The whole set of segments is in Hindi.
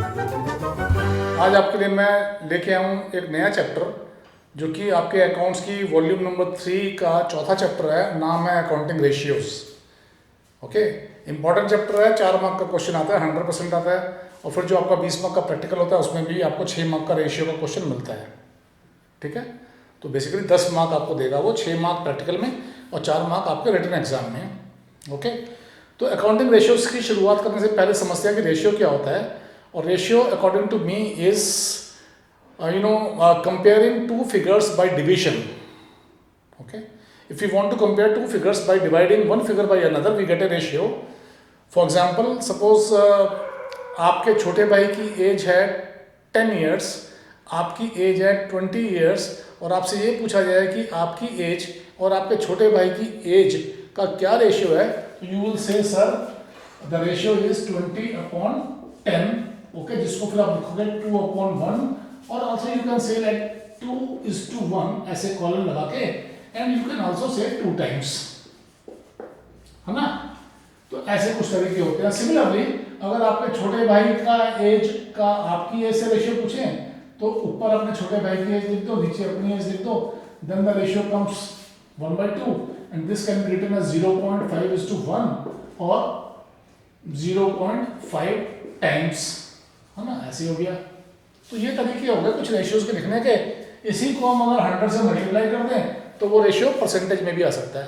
आज आपके लिए मैं लेके आया हूँ एक नया चैप्टर जो कि आपके अकाउंट्स की वॉल्यूम नंबर 3 का चौथा चैप्टर है। नाम है accounting ratios. Okay, important chapter है। 4 मार्क का क्वेश्चन आता है, 100% आता है। और फिर जो आपका 20 मार्क का प्रैक्टिकल होता है उसमें भी आपको 6 मार्क का रेशियो का क्वेश्चन मिलता है। ठीक है, तो बेसिकली 10 मार्क आपको देगा वो, 6 मार्क प्रैक्टिकल में और 4 मार्क आपके रिटन एग्जाम में। ओके, तो अकाउंटिंग रेशियोज की शुरुआत करने से पहले समझते हैं कि रेशियो क्या होता है। और ratio according to me is comparing two figures by division. Okay, if we want to compare two figures by dividing one figure by another, we get a ratio. For example, suppose आपके छोटे भाई की एज है 10 years, आपकी एज है 20 years, और आपसे ये पूछा जाए कि आपकी एज और आपके छोटे भाई की एज का क्या रेशियो है, तो you will say sir the ratio is 20/10. Okay, जिसको फिर आप लिखोगे 2/1, और ऑल्सो यू कैन से लाइक 2:1 ऐसे कॉलम लगा के, and you can also say 2 times, है ना। तो ऐसे कुछ तरीके होते हैं। सिमिलरली अगर आपके छोटे भाई का एज का आपकी एज से रेशियो पूछें तो ऊपर अपने छोटे भाई की एज लिख दो, नीचे अपनी एज लिख दो, then the ratio comes 1/2, and this can be written as 0.5:1 और 0.5 times, है ना। ऐसे हो गया। तो ये तरीके हो गए कुछ रेशियोज के लिखने के। इसी को हम अगर 100 से मल्टीप्लाई कर दें तो वो रेशियो परसेंटेज में भी आ सकता है,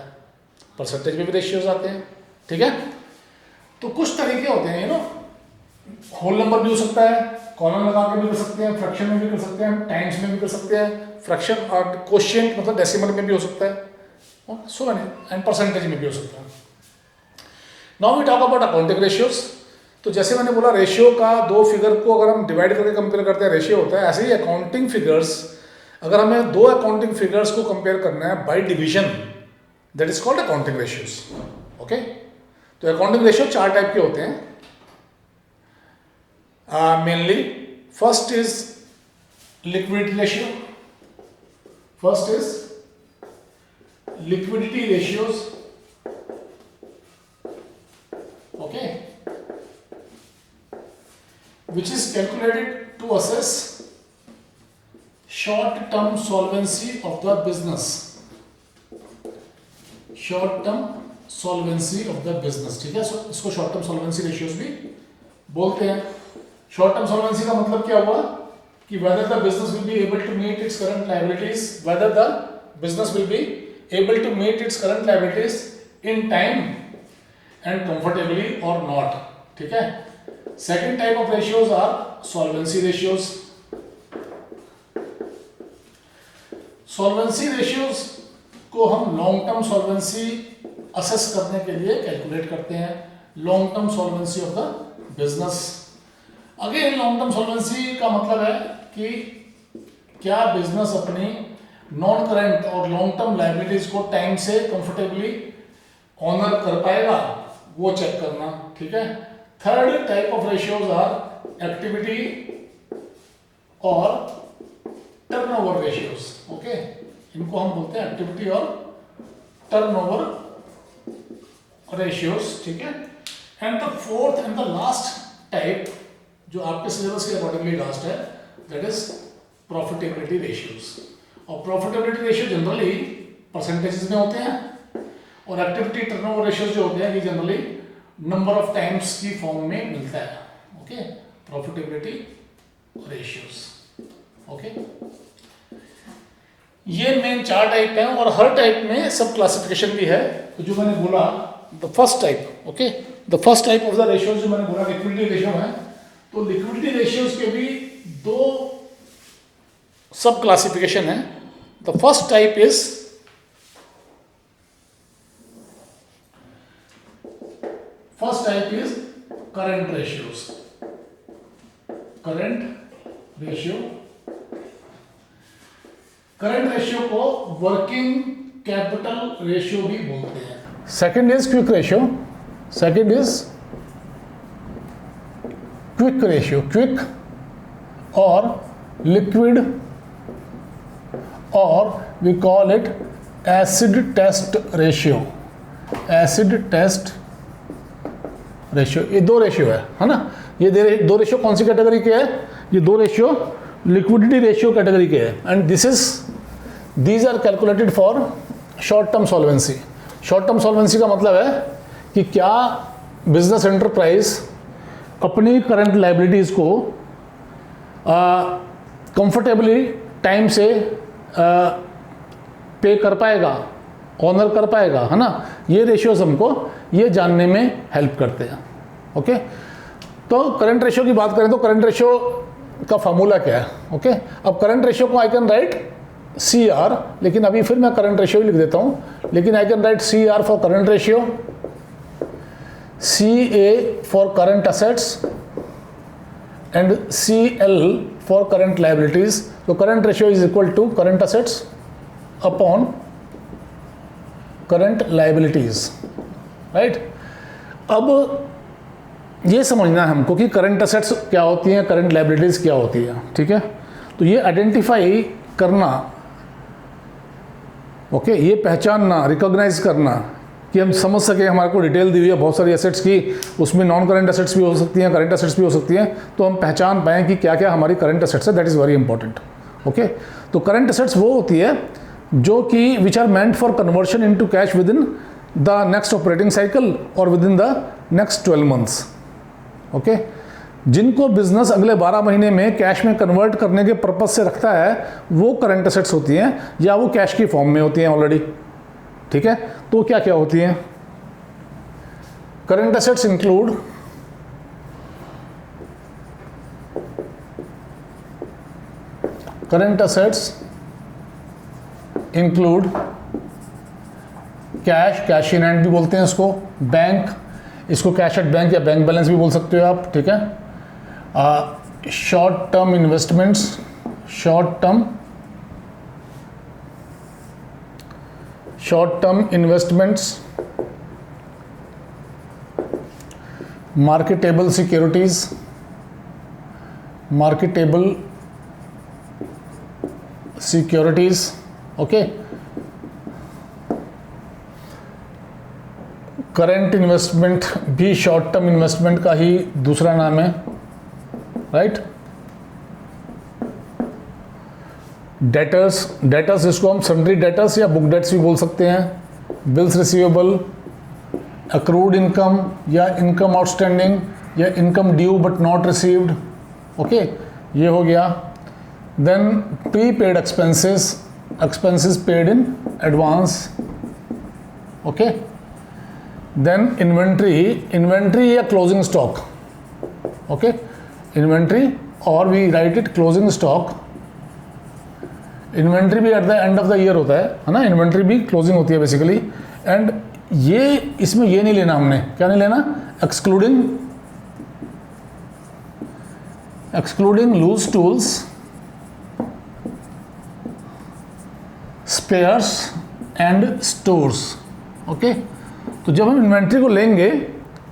परसेंटेज में भी रेशियोज आते हैं। ठीक है, तो कुछ तरीके होते हैं, होल नंबर भी हो सकता है, कॉलम लगा के भी कर सकते हैं, फ्रैक्शन में भी कर सकते हैं, टाइम्स में भी कर सकते हैं, फ्रैक्शन और क्वोशिएंट मतलब डेसिमल में भी हो सकता है, और सो मेनी, एंड परसेंटेज में भी हो सकता है। Now we talk about accounting ratios. तो जैसे मैंने बोला, रेशियो का 2 फिगर को अगर हम डिवाइड करके कंपेयर करते हैं रेशियो होता है, ऐसे ही अकाउंटिंग फिगर्स, अगर हमें 2 अकाउंटिंग फिगर्स को कंपेयर करना है by division, that is called accounting ratios. Okay, तो अकाउंटिंग रेशियो 4 टाइप के होते हैं mainly. First is liquidity ratio, first is liquidity ratios. Okay, which is calculated to assess short-term solvency of the business. Short-term solvency of the business, ठीक है। इसको short-term solvency ratios भी बोलते हैं। Short-term solvency का मतलब क्या हुआ कि whether the business will be able to meet its current liabilities, whether the business will be able to meet its current liabilities in time and comfortably or not, ठीक है। Second type of ratios are solvency ratios. Solvency ratios को हम long term solvency assess करने के लिए कैलकुलेट करते हैं, long term solvency of the business. Again long term solvency का मतलब है कि क्या बिजनेस अपनी नॉन करंट और लॉन्ग टर्म लाइबिलिटीज को टाइम से कंफर्टेबली ऑनर कर पाएगा, वो चेक करना। ठीक है। Third type of ratios are activity और टर्नओवर रेशियोज। ओके, इनको हम बोलते हैं एक्टिविटी और टर्नओवर रेशियोज। ठीक है। And the fourth and the last type जो आपके सिलेबस के अकॉर्डिंगली लास्ट है, दैट इज प्रॉफिटेबिलिटी रेशियोज। और प्रॉफिटेबिलिटी रेशियो जनरली परसेंटेजेस में होते हैं और एक्टिविटी टर्नओवर रेशियोज जो होते हैं ये जनरली नंबर ऑफ टाइम्स की फॉर्म में मिलता है। Okay, profitability ratios. ओके, ये मेन 4 टाइप हैं और हर टाइप में सब क्लासिफिकेशन भी है। तो जो मैंने बोला the first type, okay, the first type of the ratios जो मैंने बोला लिक्विडिटी रेशियो है, तो लिक्विडिटी रेशियोज के भी 2 सब क्लासिफिकेशन है। The first type is current ratios. Current ratio को वर्किंग कैपिटल रेशियो भी बोलते हैं। Second is quick ratio. Quick और लिक्विड, और we call it acid test ratio. ये 2 रेशियो है ना। ये दो रेशियो कौन सी कैटेगरी के है? ये दो रेशियो लिक्विडिटी रेशियो कैटेगरी के है, and these are calculated for short term solvency. Short term solvency का मतलब है कि क्या बिजनेस एंटरप्राइज अपनी करंट लाइबिलिटीज़ को कंफर्टेबली टाइम से पे कर पाएगा, ऑनर कर पाएगा, है ना। ये रेशियोज हमको ये जानने में हेल्प करते हैं। ओके, तो करंट रेशियो की बात करें तो करंट रेशियो का फार्मूला क्या है? ओके, अब करंट रेशियो को आई कैन राइट CR, लेकिन अभी फिर मैं करंट रेशियो ही लिख देता हूँ, लेकिन I can write CR for current ratio, CA for current assets and CL for current liabilities. तो current ratio is equal to current assets upon current liabilities, right. अब ये समझना है हमको कि करंट असेट्स क्या होती हैं, करंट लाइबिलिटीज क्या होती है, ठीक है। तो ये आइडेंटिफाई करना, ओके, ये पहचानना, रिकॉग्नाइज करना कि हम समझ सके, हमारे को डिटेल दी हुई है बहुत सारी एसेट्स की, उसमें नॉन करंट एसेट्स भी हो सकती हैं, करंट एसेट्स भी हो सकती हैं, तो हम पहचान पाएँ कि क्या क्या हमारी करंट एसेट्स है, that is very important. Okay, तो करंट एसेट्स वो होती है जो कि which are meant for conversion into cash within the next operating cycle और within the next 12 months. Okay, जिनको बिजनेस अगले 12 महीने में कैश में कन्वर्ट करने के पर्पज से रखता है, वो करंट एसेट्स होती हैं, या वो कैश की फॉर्म में होती हैं ऑलरेडी, ठीक है। तो क्या क्या होती हैं? Current assets include cash in hand भी बोलते हैं इसको, बैंक, इसको कैश एट बैंक या बैंक बैलेंस भी बोल सकते हो आप, ठीक है। Short term investments, marketable securities, okay. Current investment भी शॉर्ट टर्म इन्वेस्टमेंट का ही दूसरा नाम है, राइट। डेटर्स इसको हम सन्ड्री डेटर्स या बुक डेट्स भी बोल सकते हैं। बिल्स रिसीवेबल, अक्रूड इनकम या इनकम आउटस्टैंडिंग या income due but not received, okay, ये हो गया। Then prepaid expenses paid in advance, okay. Then inventory या क्लोजिंग स्टॉक, ओके, इन्वेंट्री और we write it closing stock. Inventory भी at the end of the year होता है ना, इन्वेंट्री भी क्लोजिंग होती है बेसिकली। एंड ये इसमें ये नहीं लेना हमने, क्या नहीं लेना? Excluding loose tools, spares and stores, okay. तो जब हम इन्वेंट्री को लेंगे,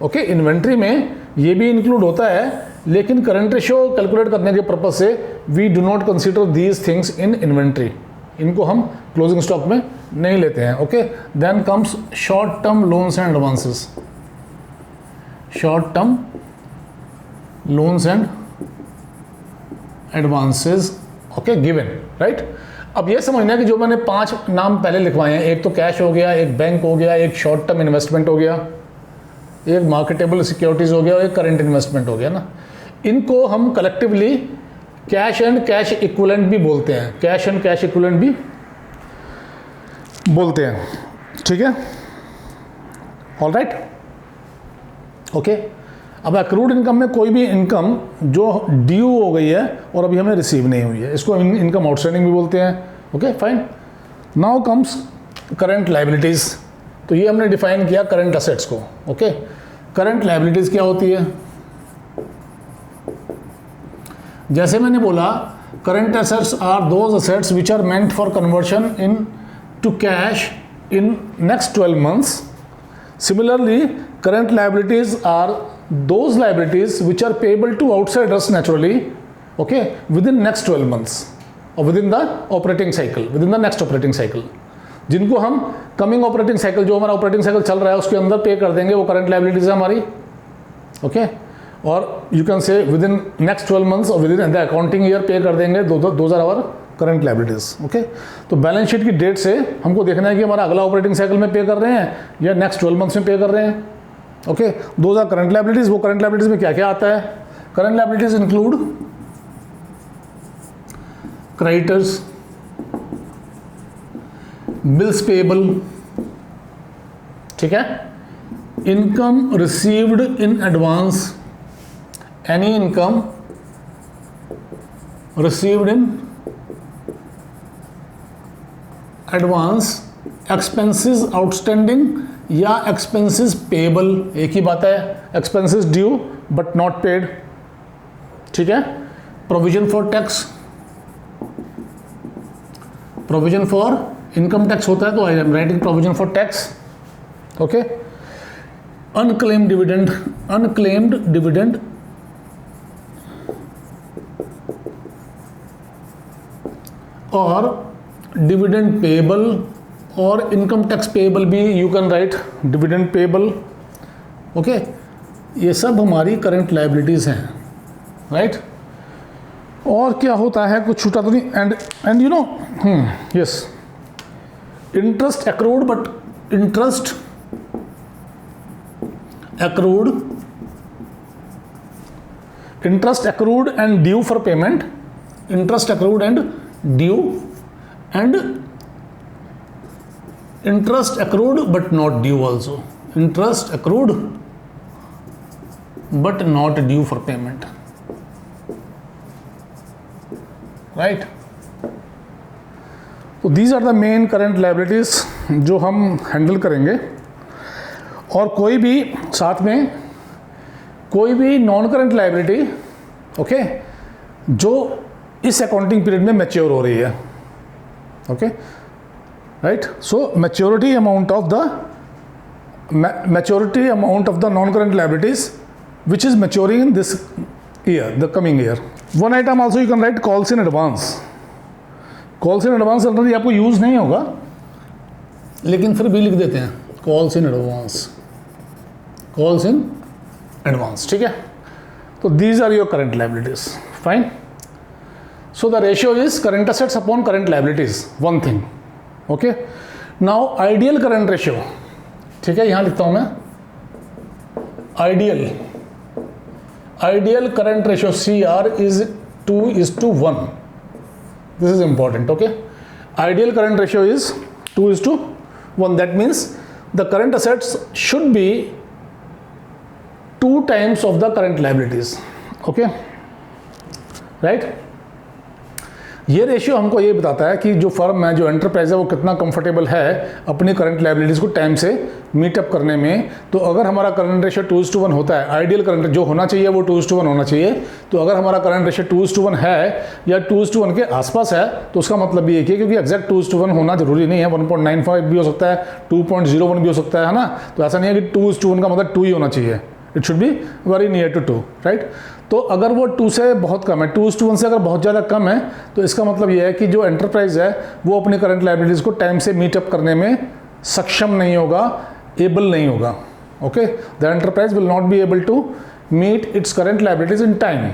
ओके, इन्वेंट्री में ये भी इंक्लूड होता है, लेकिन करंट रेशियो कैलकुलेट करने के पर्पज से we do not consider these things in inventory, इनको हम क्लोजिंग स्टॉक में नहीं लेते हैं, okay. Then comes short term loans and advances, okay, given, right. अब ये समझना है कि जो मैंने 5 नाम पहले लिखवाए हैं, एक तो कैश हो गया, एक बैंक हो गया, एक शॉर्ट टर्म इन्वेस्टमेंट हो गया, एक मार्केटेबल सिक्योरिटीज हो गया और एक करंट इन्वेस्टमेंट हो गया ना, इनको हम collectively cash and cash equivalent भी बोलते हैं, ठीक है, ऑल राइट, ओके। अब अक्रूड इनकम में कोई भी इनकम जो ड्यू हो गई है और अभी हमें रिसीव नहीं हुई है, इसको इनकम आउटस्टैंडिंग भी बोलते हैं, okay, fine. Now comes current liabilities. तो ये हमने डिफाइन किया करंट असेट्स को, ओके। करंट लाइबिलिटीज क्या होती है? जैसे मैंने बोला, current assets are those assets which are meant for conversion in to cash in next 12 months. Similarly, current liabilities are those liabilities which are payable to outsiders naturally, okay, within next 12 months or within the next operating cycle, जिनको हम कमिंग ऑपरेटिंग साइकिल, जो हमारा ऑपरेटिंग साइकिल चल रहा है उसके अंदर पे कर देंगे, वो करंट लाइबिलिटीज है हमारी, ओके। और you can say within next 12 months और within the accounting year पे कर देंगे 2000 आवर करंट लाइबिलिटीज़। ओके, तो बैलेंस शीट की डेट से हमको देखना है कि हमारा अगला ऑपरेटिंग साइकिल में पे कर रहे हैं या नेक्स्ट 12 मंथ्स में पे कर रहे हैं। Okay, 2000 current liabilities. वो करंट लाइबिलिटीज़ में क्या क्या आता है? Current liabilities include creditors, bills payable, ठीक है, income received in advance, any income received in advance, expenses outstanding या एक्सपेंसेस पेएबल, एक ही बात है, expenses due but not paid, ठीक है, provision for tax, provision for income tax होता है तो आई am writing provision for tax. Okay, unclaimed dividend, unclaimed dividend, और डिविडेंड पेएबल और इनकम टैक्स पेएबल भी you can write dividend payable. Okay, ये सब हमारी करंट लायबिलिटीज़ हैं, राइट। और क्या होता है, कुछ छूटा तो नहीं, and you know, yes, interest accrued, but interest accrued, interest accrued and due for payment, interest accrued and due, and interest accrued but not due also, interest accrued but not due for payment, right? So these are the main current liabilities जो हम हैंडल करेंगे। और कोई भी साथ में कोई भी नॉन करंट लायबिलिटी, ओके, जो इस अकाउंटिंग पीरियड में मैच्योर हो रही है, okay, right? So maturity amount of the non-current liabilities which is maturing in this year, the coming year. One item also you can write calls in advance. Calls in advance generally आपको यूज़ नहीं होगा, लेकिन फिर भी लिख देते हैं calls in advance, calls in advance, ठीक है। तो these are your current liabilities, fine. So the ratio is current assets upon current liabilities, one thing. Okay, now ideal current ratio, ठीक है, यहां लिखता हूं मैं ideal current ratio CR is 2:1, this is important. Okay, ideal current ratio is 2:1, that means the current assets should be 2 times of the current liabilities. Okay, right. ये रेशियो हमको ये बताता है कि जो फर्म है, जो एंटरप्राइज है, वो कितना कंफर्टेबल है अपनी करंट लायबिलिटीज़ को टाइम से मीटअप करने में। तो अगर हमारा करंट रेशियो 2:1 होता है, आइडियल करंट जो होना चाहिए वो 2:1 होना चाहिए। तो अगर हमारा करंट रेशियो 2:1 है या 2:1 के आसपास है, तो उसका मतलब ये है, क्योंकि एग्जैक्ट 2:1 होना जरूरी नहीं है, 1.95 भी हो सकता है, 2.01 भी हो सकता है ना। तो ऐसा नहीं है कि 2:1 का मतलब 2 ही होना चाहिए, it should be very near to 2, right. तो अगर वो 2 से बहुत कम है, 2:1 से अगर बहुत ज़्यादा कम है, तो इसका मतलब ये है कि जो एंटरप्राइज है वो अपनी करंट लायबिलिटीज़ को टाइम से मीटअप करने में सक्षम नहीं होगा, एबल नहीं होगा। Okay, the enterprise will not be able to meet its current liabilities in time,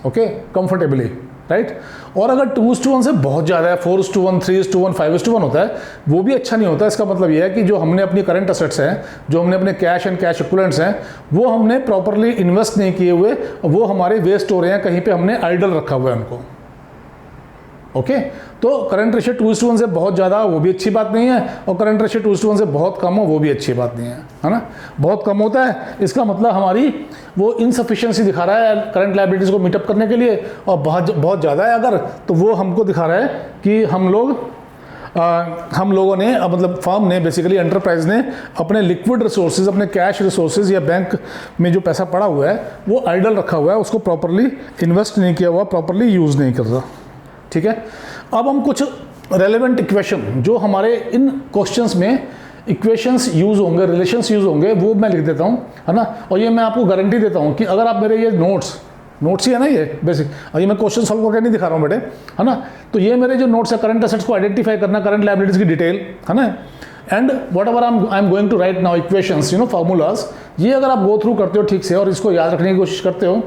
okay, comfortably, right. और अगर 2:1 से बहुत ज़्यादा है, 4:1, 3:1, 5:1 होता है, वो भी अच्छा नहीं होता। इसका मतलब ये है कि जो हमने अपनी करंट असेट्स हैं, जो हमने अपने कैश एंड कैश इक्विवेलेंट्स हैं, वो हमने प्रॉपरली इन्वेस्ट नहीं किए हुए, वो हमारे वेस्ट हो रहे हैं, कहीं पे हमने आइडल रखा हुआ है उनको। ओके, तो करंट रेशियो 2:1 से बहुत ज़्यादा वो भी अच्छी बात नहीं है, और करंट रेशियो 2:1 से बहुत कम हो वो भी अच्छी बात नहीं है ना। बहुत कम होता है, इसका मतलब हमारी वो इनसफिशिएंसी दिखा रहा है करंट लायबिलिटीज़ को मीटअप करने के लिए, और बहुत ज़्यादा है अगर, तो वो हमको दिखा रहा है कि हम लोगों ने, मतलब फर्म ने, बेसिकली एंटरप्राइज ने अपने लिक्विड रिसोर्सेज, अपने कैश रिसोर्सेज या बैंक में जो पैसा पड़ा हुआ है वो आइडल रखा हुआ है, उसको प्रॉपरली इन्वेस्ट नहीं किया हुआ, प्रॉपरली यूज़ नहीं कर रहा, ठीक है। अब हम कुछ रेलेवेंट इक्वेशन जो हमारे इन क्वेश्चंस में इक्वेशंस यूज़ होंगे, रिलेशंस यूज़ होंगे, वो मैं लिख देता हूँ, है ना। और ये मैं आपको गारंटी देता हूँ कि अगर आप मेरे ये नोट्स ही है ना, ये बेसिक, और ये मैं क्वेश्चन सॉल्व करके नहीं दिखा रहा हूँ बेटे, है ना। तो ये मेरे जो नोट्स है, करंट असेट्स को आइडेंटिफाई करना, करंट लायबिलिटीज़ की डिटेल, है ना, and whatever I am going to write now equations, you know, formulas, ये अगर आप गो थ्रू करते हो ठीक से और इसको याद रखने की कोशिश करते हो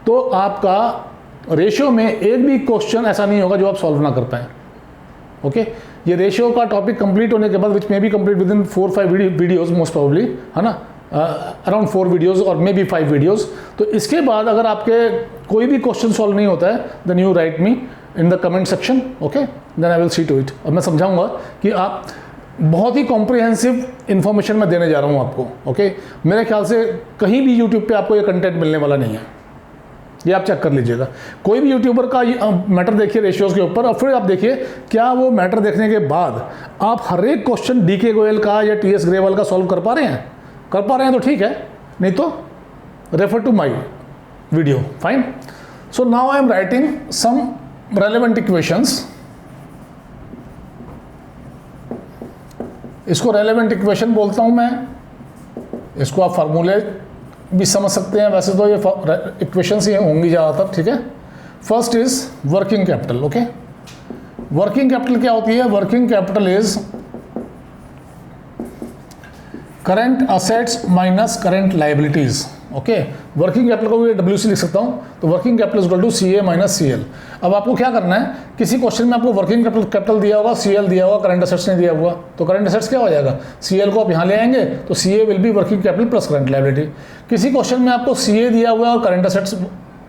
तो आपका रेशियो में एक भी क्वेश्चन ऐसा नहीं होगा जो आप सॉल्व ना कर पाएँ। ओके, ये रेशियो का टॉपिक कंप्लीट होने के बाद, which may be complete within 4-5 videos most probably, है ना, अराउंड 4 वीडियोज़ और मे बी 5 वीडियोज़। तो इसके बाद अगर आपके कोई भी क्वेश्चन सॉल्व नहीं होता है, then you write me in the comment section, okay, then I will see to it. और मैं समझाऊंगा कि आप बहुत ही कॉम्प्रिहेंसिव इन्फॉर्मेशन मैं देने जा रहा हूँ आपको, ओके। मेरे ख्याल से कहीं भी यूट्यूब पे आपको ये कंटेंट मिलने वाला नहीं है, ये आप चेक कर लीजिएगा। कोई भी यूट्यूबर का मैटर देखिए रेशियोज़ के ऊपर, और फिर आप देखिए क्या वो मैटर देखने के बाद आप हर एक क्वेश्चन DK गोयल का या TS ग्रेवाल का सॉल्व कर पा रहे हैं। कर पा रहे हैं तो ठीक है, नहीं तो refer to my video, fine. So now I am writing some relevant equations. इसको रेलेवेंट इक्वेशन बोलता हूं मैं, इसको आप फार्मूले भी समझ सकते हैं, वैसे तो ये इक्वेशंस ही होंगी ज़्यादातर, ठीक है। First is working capital, okay. Working capital क्या होती है? Working capital is current assets minus current liabilities, okay. Working capital को भी WC लिख सकता हूं, तो working capital is equal to CA minus CL। अब आपको क्या करना है, किसी क्वेश्चन में आपको वर्किंग कैपिटल दिया होगा, CL दिया होगा, करंट असेट्स नहीं दिया हुआ, तो करंट असेट्स क्या हो जाएगा, CL को आप यहाँ ले आएंगे तो CA will be working capital plus current liability. किसी क्वेश्चन में आपको CA दिया हुआ है और करंट असेट्स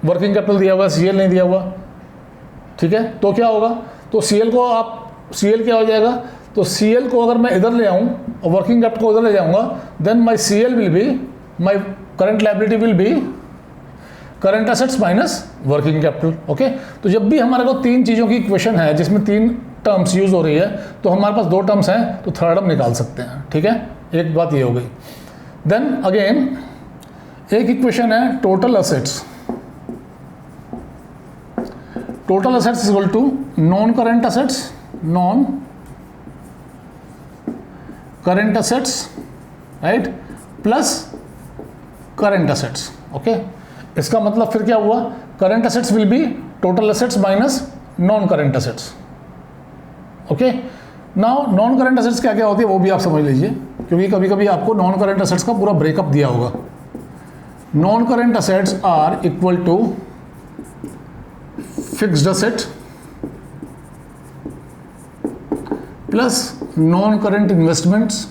वर्किंग कैपिटल दिया हुआ है, CL नहीं दिया हुआ, ठीक है, तो क्या होगा, तो CL को आप, CL क्या हो जाएगा, तो CL को अगर मैं इधर ले आऊँ और वर्किंग कैपिटल को इधर ले जाऊँगा, then my CL will be, my current liability will be current assets minus working capital, okay. तो जब भी हमारे को 3 चीज़ों की इक्वेशन है जिसमें 3 टर्म्स यूज हो रही है, तो हमारे पास 2 टर्म्स हैं, तो थर्ड हम निकाल सकते हैं, ठीक है। एक बात ये हो गई। देन अगेन एक इक्वेशन है total assets. Total assets is equal to non current assets, non current assets, right, plus current assets, okay. इसका मतलब फिर क्या हुआ, current assets will be total assets minus non current assets, okay. Now non current assets क्या क्या होती है वो भी आप समझ लीजिए, क्योंकि कभी कभी आपको नॉन करंट असेट्स का पूरा ब्रेकअप दिया होगा। Non current assets are equal to fixed asset plus non current investments,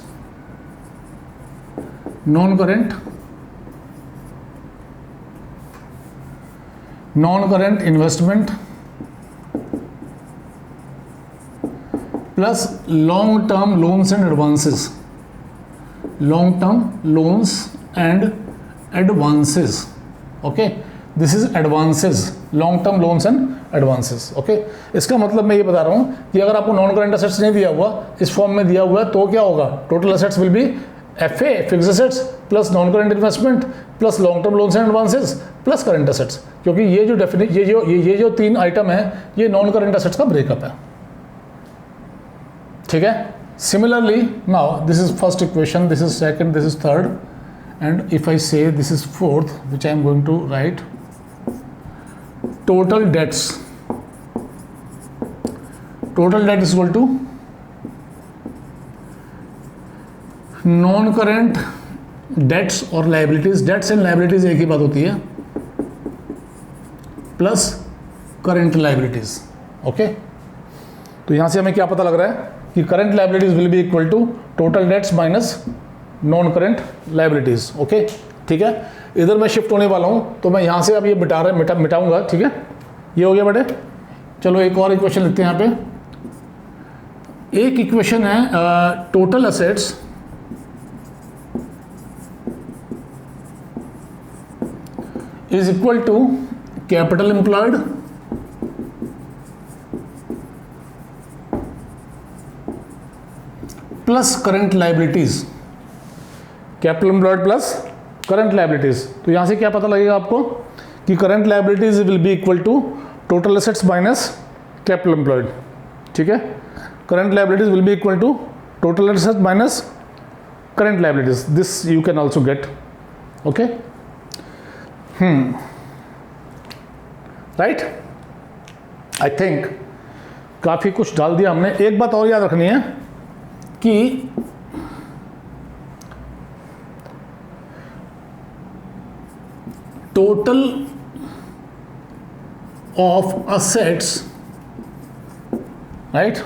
non current investment plus long term loans and advances, long term loans and advances, okay. This is advances, long term loans and advances, okay. इसका मतलब मैं ये बता रहा हूं कि अगर आपको नॉन करंट असेट्स नहीं दिया हुआ, इस फॉर्म में दिया हुआ है, तो क्या होगा, total assets will be FA fixed assets plus non current investment plus long term loans and advances plus current assets, क्योंकि ये जो 3 आइटम है ये नॉन करंट असेट्स का ब्रेकअप है, ठीक है। Similarly now this is first equation, this is second, this is third, and if I say this is fourth, which I am going to write total debts, total debt is equal to non current dates और लाइबिलिटीज, डेट्स एंड लाइबिलिटीज एक ही बात होती है, प्लस करंट लाइबिलिटीज, ओके। तो यहां से हमें क्या पता लग रहा है कि current liabilities will be equal to total debts minus non current liabilities, okay, ठीक है। इधर मैं शिफ्ट होने वाला हूं, तो मैं यहां से अब ये मिटाऊंगा, ठीक है। ये हो गया बेटे। चलो एक और इक्वेशन लिखते हैं यहां पे। एक इक्वेशन है total assets is equal to capital employed plus current liabilities, capital employed plus current liabilities। तो यहां से क्या पता लगेगा आपको कि current liabilities will be equal to total assets minus capital employed, ठीक है। current liabilities will be equal to total assets minus current liabilities, this you can also get, okay। Right, I think काफ़ी कुछ डाल दिया हमने। एक बात और याद रखनी है कि टोटल ऑफ असेट्स, राइट,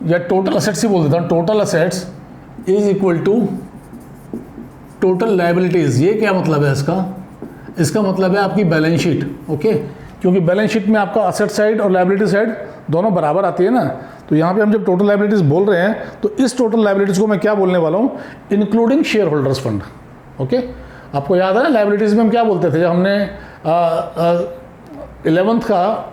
या टोटल असेट्स ही बोल देता हूँ, total assets is equal to total liabilities. ये क्या मतलब है इसका? इसका मतलब है आपकी बैलेंस शीट, ओके, क्योंकि बैलेंस शीट में आपका असेट साइड और लायबिलिटी साइड दोनों बराबर आती है ना। तो यहाँ पे हम जब टोटल लायबिलिटीज बोल रहे हैं तो इस टोटल लायबिलिटीज को मैं क्या बोलने वाला हूँ? Including share holders fund, okay. आपको याद है ना लायबिलिटीज में हम क्या बोलते थे जब हमने 11th का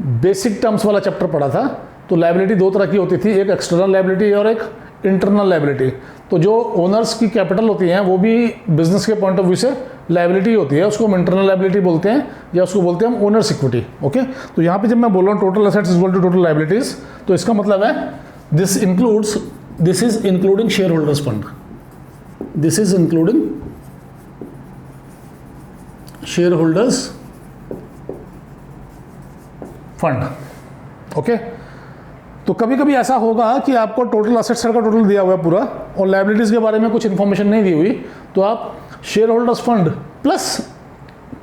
बेसिक टर्म्स वाला चैप्टर पढ़ा था? तो लायबिलिटी दो तरह की होती थी, एक एक्सटर्नल लायबिलिटी और एक इंटरनल लायबिलिटी। तो जो ओनर्स की कैपिटल होती हैं वो भी बिजनेस के पॉइंट ऑफ व्यू से लायबिलिटी होती है, उसको हम इंटरनल लायबिलिटी बोलते हैं या उसको बोलते हैं हम ओनर्स इक्विटी, ओके। तो यहाँ पे जब मैं बोल रहा हूँ total assets is equal to total liabilities, तो इसका मतलब है this is including share holders fund, this is including share holders fund, okay. तो कभी कभी ऐसा होगा कि आपको टोटल असेट्स का टोटल दिया हुआ है पूरा और लायबिलिटीज के बारे में कुछ इन्फॉर्मेशन नहीं दी हुई, तो आप share holders fund plus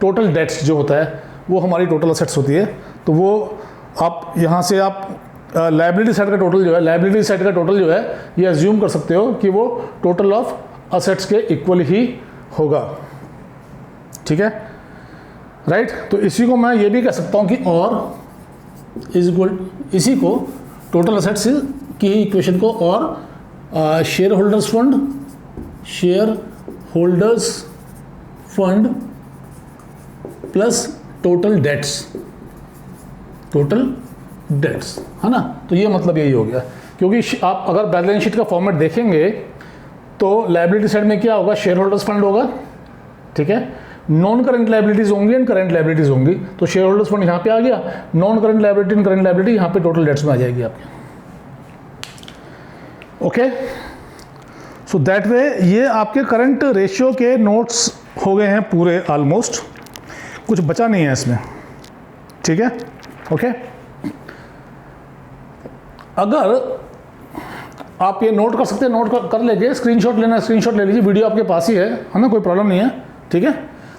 total debts जो होता है वो हमारी टोटल असेट्स होती है। तो वो आप यहाँ से आप लायबिलिटी साइड का टोटल जो है, लायबिलिटी साइड का टोटल जो है ये अज्यूम कर सकते हो कि वो टोटल ऑफ असेट्स के इक्वल ही होगा, ठीक है, राइट। तो इसी को मैं ये भी कह सकता हूँ कि और इज इक्वल, इसी को टोटल असेट्स की इक्वेशन को और share holders fund plus total debts है ना। तो ये मतलब यही हो गया, क्योंकि आप अगर बैलेंस शीट का फॉर्मेट देखेंगे तो लायबिलिटी साइड में क्या होगा? शेयर होल्डर्स फंड होगा, ठीक है, नॉन करंट लायबिलिटीज होंगी एंड करंट लायबिलिटीज होंगी। तो शेयर होल्डर्स फंड यहाँ पे आ गया, non current liability and current liability यहाँ पे टोटल डेट्स में आ जाएगी आपके, ओके। सो दैट वे ये आपके करंट रेशियो के नोट्स हो गए हैं पूरे ऑलमोस्ट, कुछ बचा नहीं है इसमें, ठीक है, ओके। अगर आप ये नोट कर सकते हैं, नोट कर लेंगे, स्क्रीनशॉट लेना स्क्रीनशॉट ले लीजिए, वीडियो आपके पास ही है ना, कोई प्रॉब्लम नहीं है, ठीक है।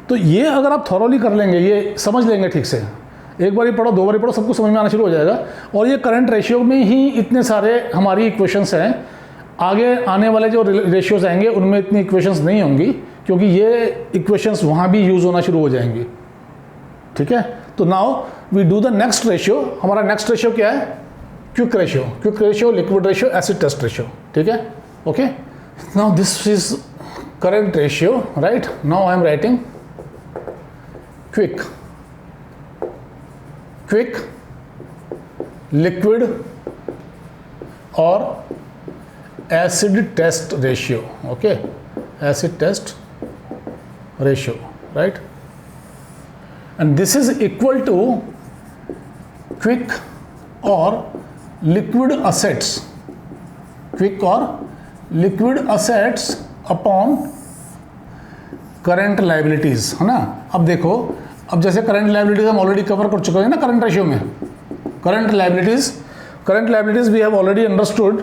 तो ये अगर आप थॉरोली कर लेंगे, ये समझ लेंगे ठीक से, एक बार ही पढ़ो, दो बार ही पढ़ो, सबको समझ में आना शुरू हो जाएगा। और ये करंट रेशियो में ही इतने सारे हमारी इक्वेशंस हैं, आगे आने वाले जो रेशियोज आएंगे उनमें इतनी इक्वेशंस नहीं होंगी, क्योंकि ये इक्वेशंस वहाँ भी यूज़ होना शुरू हो जाएंगी, ठीक है। तो now we do the next ratio. हमारा नेक्स्ट रेशियो क्या है? Quick ratio, liquid ratio, acid test ratio, ठीक है, okay. Now this is current ratio, right. Now I am writing quick, liquid और acid test ratio, okay, acid test ratio, right. And this is equal to quick और liquid assets upon current liabilities, है ना। अब देखो, अब जैसे करंट लायबिलिटीज हम ऑलरेडी कवर कर चुके हैं ना करंट रेशियो में। Current liabilities we have already understood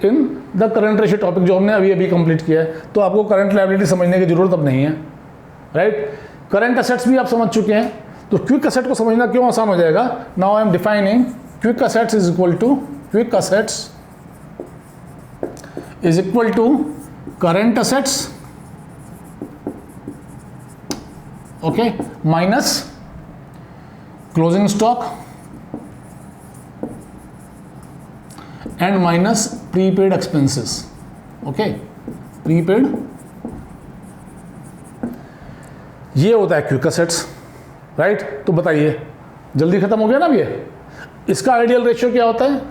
in the current ratio topic, जो हमने अभी कंप्लीट किया है। तो आपको करंट लायबिलिटी समझने की जरूरत अब नहीं है, राइट। करंट असेट्स भी आप समझ चुके हैं, तो क्विक असेट को समझना क्यों आसान हो जाएगा। Now I am defining quick assets is equal to current assets, okay, minus closing stock and minus prepaid expenses, okay, prepaid, ये होता है क्विक असेट्स, राइट। तो बताइए, जल्दी खत्म हो गया ना अब ये। इसका आइडियल रेशियो क्या होता है?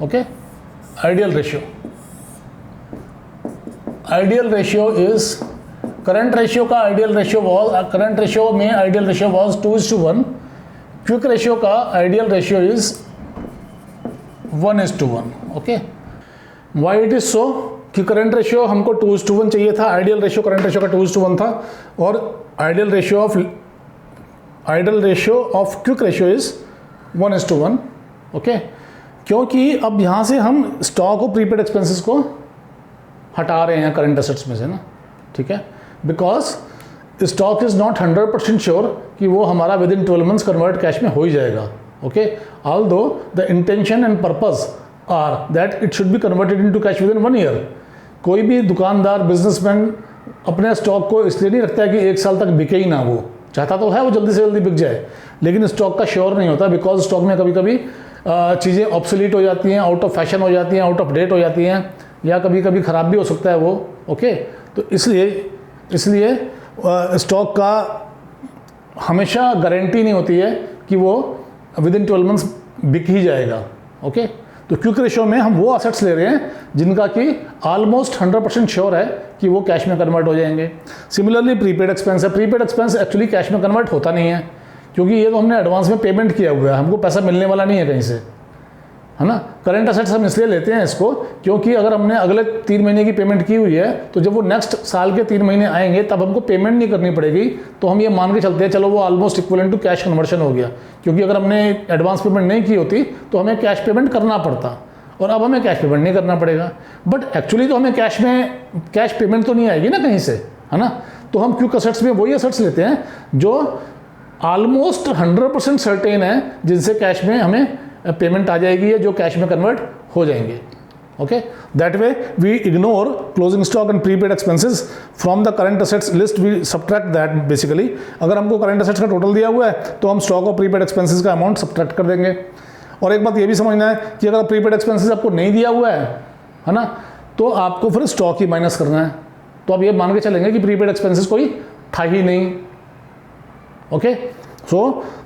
Okay, ideal ratio is current ratio का ideal ratio was, current ratio में ideal ratio was 2:1। Quick ratio का ideal ratio is 1:1, okay. Why it is so कि करंट रेशियो हमको 2:1 चाहिए था, आइडियल रेशियो करंट रेशियो का 2:1 था, और ideal ratio of quick ratio is 1:1, okay. क्योंकि अब यहाँ से हम स्टॉक और प्रीपेड एक्सपेंसेस को हटा रहे हैं करंट एसेट्स में से ना, ठीक है। Because stock is not 100% sure कि वो हमारा within 12 months convert cash में हो ही जाएगा। Okay, although the intention and purpose are that it should be converted into cash within 1 year. कोई भी दुकानदार बिजनेसमैन अपने स्टॉक को इसलिए नहीं रखता है कि 1 साल तक बिके ही ना, वो चाहता तो है वो जल्दी से जल्दी बिक जाए, लेकिन स्टॉक का श्योर नहीं होता, बिकॉज स्टॉक में कभी कभी चीज़ें ऑब्सोलीट हो जाती हैं, आउट ऑफ फैशन हो जाती हैं, आउट ऑफ डेट हो जाती हैं, या कभी कभी ख़राब भी हो सकता है वो। ओके, तो इसलिए स्टॉक का हमेशा गारंटी नहीं होती है कि वो विद इन 12 मंथ्स बिक ही जाएगा। ओके, तो क्विक रेशियो में हम वो असेट्स ले रहे हैं जिनका कि ऑलमोस्ट 100% श्योर है कि वो कैश में कन्वर्ट हो जाएंगे। सिमिलरली प्रीपेड एक्सपेंस है, प्रीपेड एक्सपेंस एक्चुअली कैश में कन्वर्ट होता नहीं है, क्योंकि ये तो हमने एडवांस में पेमेंट किया हुआ है, हमको पैसा मिलने वाला नहीं है कहीं से, है ना। करंट असेट्स हम इसलिए लेते हैं इसको क्योंकि अगर हमने अगले 3 महीने की पेमेंट की हुई है तो जब वो नेक्स्ट साल के 3 महीने आएंगे तब हमको पेमेंट नहीं करनी पड़ेगी, तो हम ये मान के चलते हैं चलो वो almost equivalent to cash conversion हो गया, क्योंकि अगर हमने एडवांस पेमेंट नहीं की होती तो हमें कैश पेमेंट करना पड़ता, और अब हमें कैश पेमेंट नहीं करना पड़ेगा। बट एक्चुअली तो हमें कैश पेमेंट तो नहीं आएगी ना कहीं से, है ना। तो हम क्विक असेट्स में वही असेट्स लेते हैं जो ऑलमोस्ट 100% सर्टेन है, जिनसे कैश में हमें पेमेंट आ जाएगी या जो कैश में कन्वर्ट हो जाएंगे। Okay, that way we ignore closing stock and prepaid expenses from the current assets list, we subtract that basically. अगर हमको करंट असेट्स का टोटल दिया हुआ है तो हम स्टॉक और प्रीपेड एक्सपेंसेस का अमाउंट सब्ट्रैक्ट कर देंगे। और एक बात ये भी समझना है कि अगर प्रीपेड एक्सपेंसेस आपको नहीं दिया हुआ है ना, तो आपको फिर स्टॉक ही माइनस करना है, तो आप ये मान के चलेंगे कि प्रीपेड एक्सपेंसेस कोई था ही नहीं। ओके,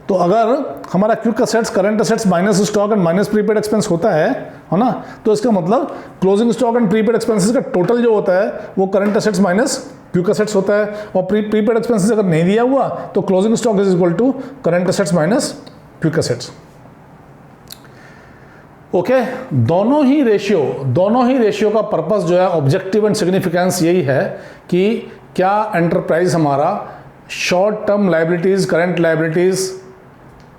तो अगर हमारा quick assets current assets minus stock and minus prepaid expense होता है ना, तो इसका मतलब closing stock and prepaid expenses का टोटल जो होता है वो current assets minus quick assets होता है, और प्रीपेड एक्सपेंसेस अगर नहीं दिया हुआ तो closing stock is equal to current assets minus quick assets. Okay, दोनों ही रेशियो का पर्पस जो है, ऑब्जेक्टिव एंड सिग्निफिकेंस यही है कि क्या एंटरप्राइज हमारा short term liabilities, current liabilities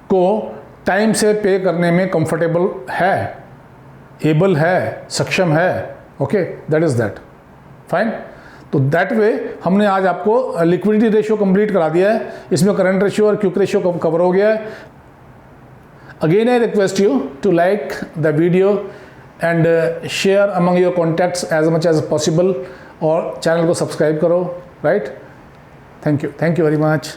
को टाइम से पे करने में कंफर्टेबल है, एबल है, सक्षम है। Okay, that is that, fine. तो दैट वे हमने आज आपको लिक्विडिटी रेशियो कंप्लीट करा दिया है, इसमें करंट रेशियो और क्विक रेशियो कवर हो गया है। Again, I request you to like the video and share among your contacts as much as possible, और चैनल को सब्सक्राइब करो, right. Thank you very much.